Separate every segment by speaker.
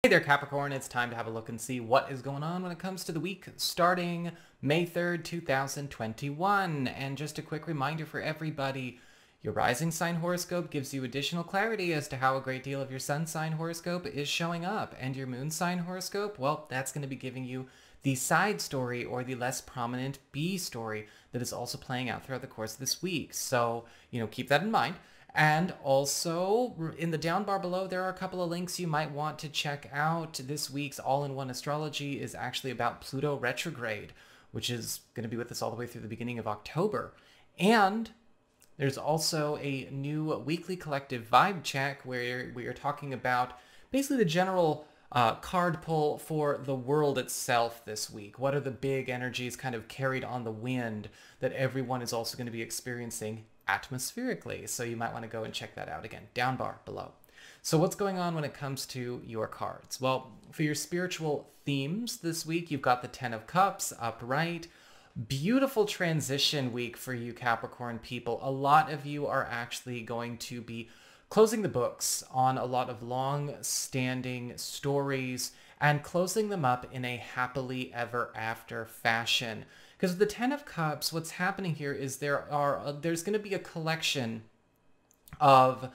Speaker 1: Hey there, Capricorn. It's time to have a look and see what is going on when it comes to the week starting May 3rd, 2021. And just a quick reminder for everybody, your rising sign horoscope gives you additional clarity as to how a great deal of your sun sign horoscope is showing up. And your moon sign horoscope, well, that's going to be giving you the side story or the less prominent B story that is also playing out throughout the course of this week. So, keep that in mind. And also, in the down bar below, there are a couple of links you might want to check out. This week's all-in-one astrology is actually about Pluto retrograde, which is going to be with us all the way through the beginning of October. And there's also a new weekly collective vibe check where we are talking about basically the general card pull for the world itself this week. What are the big energies kind of carried on the wind that everyone is also going to be experiencing atmospherically? So you might want to go and check that out again, down bar below. So what's going on when it comes to your cards? Well, for your spiritual themes this week, you've got the Ten of Cups upright. Beautiful transition week for you Capricorn people. A lot of you are actually going to be closing the books on a lot of long-standing stories and closing them up in a happily ever after fashion. Because with the Ten of Cups, what's happening here is there's going to be a collection of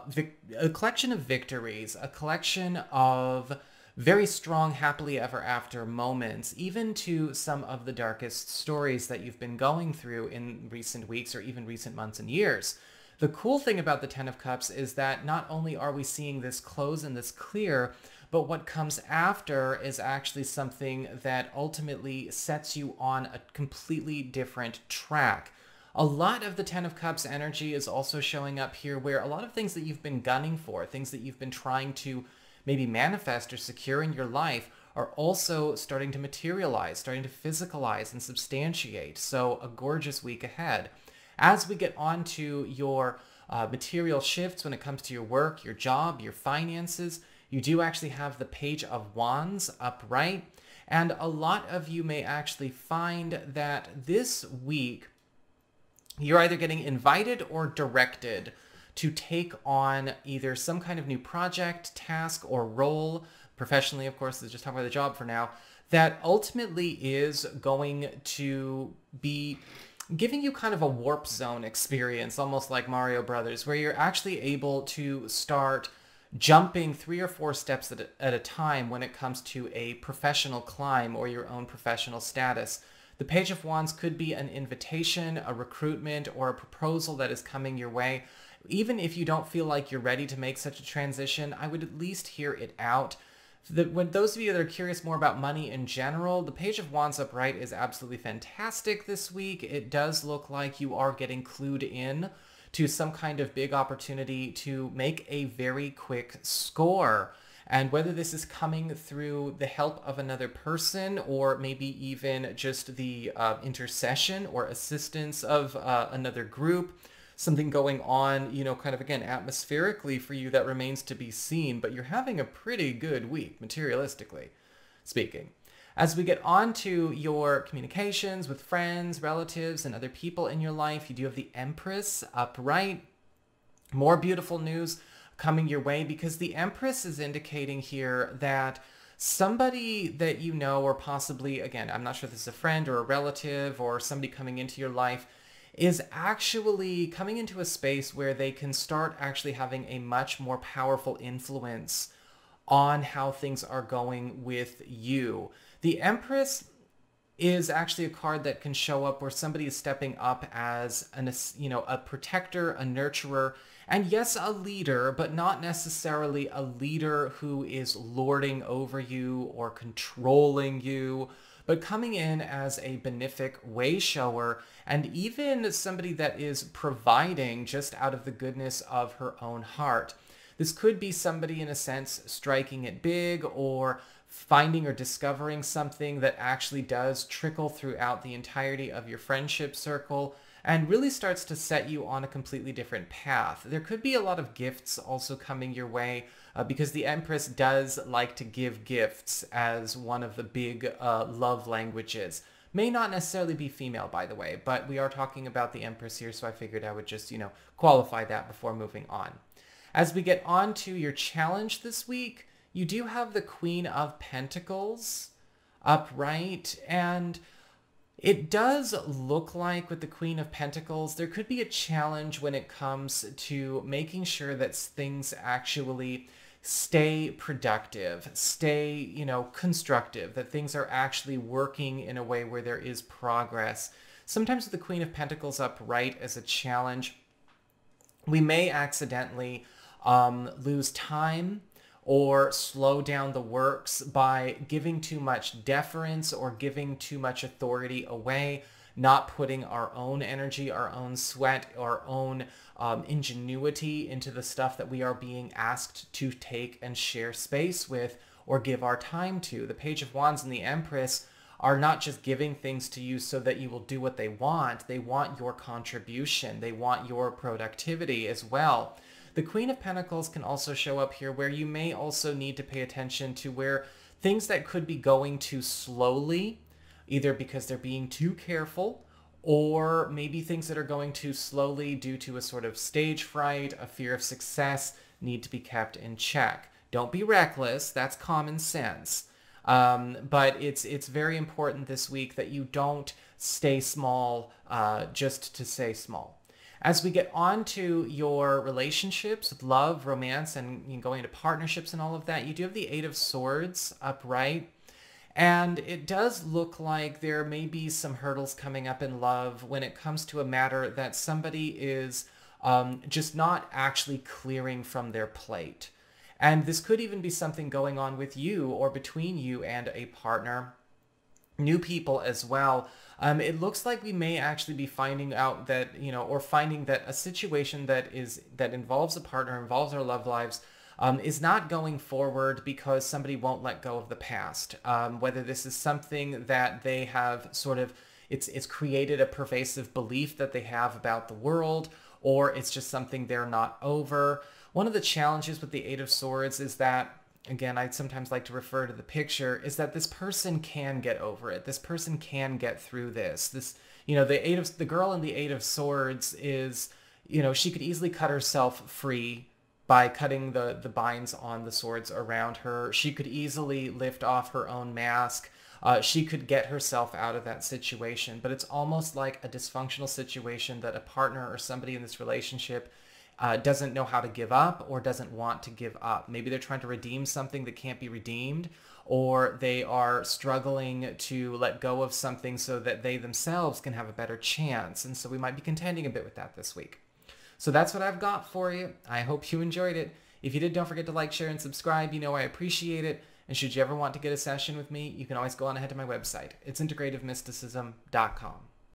Speaker 1: victories, a collection of very strong happily ever after moments, even to some of the darkest stories that you've been going through in recent weeks or even recent months and years. The cool thing about the Ten of Cups is that not only are we seeing this close and this clear, but what comes after is actually something that ultimately sets you on a completely different track. A lot of the Ten of Cups energy is also showing up here where a lot of things that you've been gunning for, things that you've been trying to maybe manifest or secure in your life are also starting to materialize, starting to physicalize and substantiate. So a gorgeous week ahead. As we get on to your material shifts when it comes to your work, your job, your finances, you do actually have the Page of Wands upright. And a lot of you may actually find that this week, you're either getting invited or directed to take on either some kind of new project, task, or role, professionally, of course, let's just talk about the job for now, that ultimately is going to be giving you kind of a warp zone experience, almost like Mario Brothers, where you're actually able to start jumping 3 or 4 steps at a time when it comes to a professional climb or your own professional status. The Page of Wands could be an invitation, a recruitment, or a proposal that is coming your way. Even if you don't feel like you're ready to make such a transition, I would at least hear it out. When those of you that are curious more about money in general, the Page of Wands upright is absolutely fantastic this week. It does look like you are getting clued in to some kind of big opportunity to make a very quick score. And whether this is coming through the help of another person or maybe even just the intercession or assistance of another group, something going on, kind of, again, atmospherically for you that remains to be seen, but you're having a pretty good week, materialistically speaking. As we get on to your communications with friends, relatives, and other people in your life, you do have the Empress upright. More beautiful news coming your way because the Empress is indicating here that somebody that you know, or possibly, again, I'm not sure if this is a friend or a relative or somebody coming into your life, is actually coming into a space where they can start actually having a much more powerful influence on how things are going with you. The Empress is actually a card that can show up where somebody is stepping up as a protector, a nurturer, and yes, a leader, but not necessarily a leader who is lording over you or controlling you, but coming in as a benefic way shower and even somebody that is providing just out of the goodness of her own heart. This could be somebody, in a sense, striking it big or finding or discovering something that actually does trickle throughout the entirety of your friendship circle and really starts to set you on a completely different path. There could be a lot of gifts also coming your way because the Empress does like to give gifts as one of the big love languages. May not necessarily be female, by the way, but we are talking about the Empress here, so I figured I would just, qualify that before moving on. As we get on to your challenge this week, you do have the Queen of Pentacles upright, and it does look like with the Queen of Pentacles, there could be a challenge when it comes to making sure that things actually stay productive, stay, constructive, that things are actually working in a way where there is progress. Sometimes with the Queen of Pentacles upright as a challenge, we may accidentally lose time or slow down the works by giving too much deference or giving too much authority away, not putting our own energy, our own sweat, our own ingenuity into the stuff that we are being asked to take and share space with or give our time to. The Page of Wands and the Empress are not just giving things to you so that you will do what they want. They want your contribution. They want your productivity as well. The Queen of Pentacles can also show up here where you may also need to pay attention to where things that could be going too slowly, either because they're being too careful, or maybe things that are going too slowly due to a sort of stage fright, a fear of success, need to be kept in check. Don't be reckless. That's common sense. But it's very important this week that you don't stay small just to stay small. As we get on to your relationships with love, romance, and going into partnerships and all of that, you do have the Eight of Swords upright. And it does look like there may be some hurdles coming up in love when it comes to a matter that somebody is just not actually clearing from their plate. And this could even be something going on with you or between you and a partner. New people as well. It looks like we may actually be finding out that, or finding that a situation that involves a partner, involves our love lives, is not going forward because somebody won't let go of the past. Whether this is something that they have sort of, it's created a pervasive belief that they have about the world, or it's just something they're not over. One of the challenges with the Eight of Swords is that, again, I sometimes like to refer to the picture, is that this person can get over it. This person can get through this. The girl in the Eight of Swords is, she could easily cut herself free by cutting the binds on the swords around her. She could easily lift off her own mask. She could get herself out of that situation. But it's almost like a dysfunctional situation that a partner or somebody in this relationship doesn't know how to give up or doesn't want to give up. Maybe they're trying to redeem something that can't be redeemed, or they are struggling to let go of something so that they themselves can have a better chance. And so we might be contending a bit with that this week. So that's what I've got for you. I hope you enjoyed it. If you did, don't forget to like, share, and subscribe. I appreciate it. And should you ever want to get a session with me, you can always go on ahead to my website. It's integrativemysticism.com.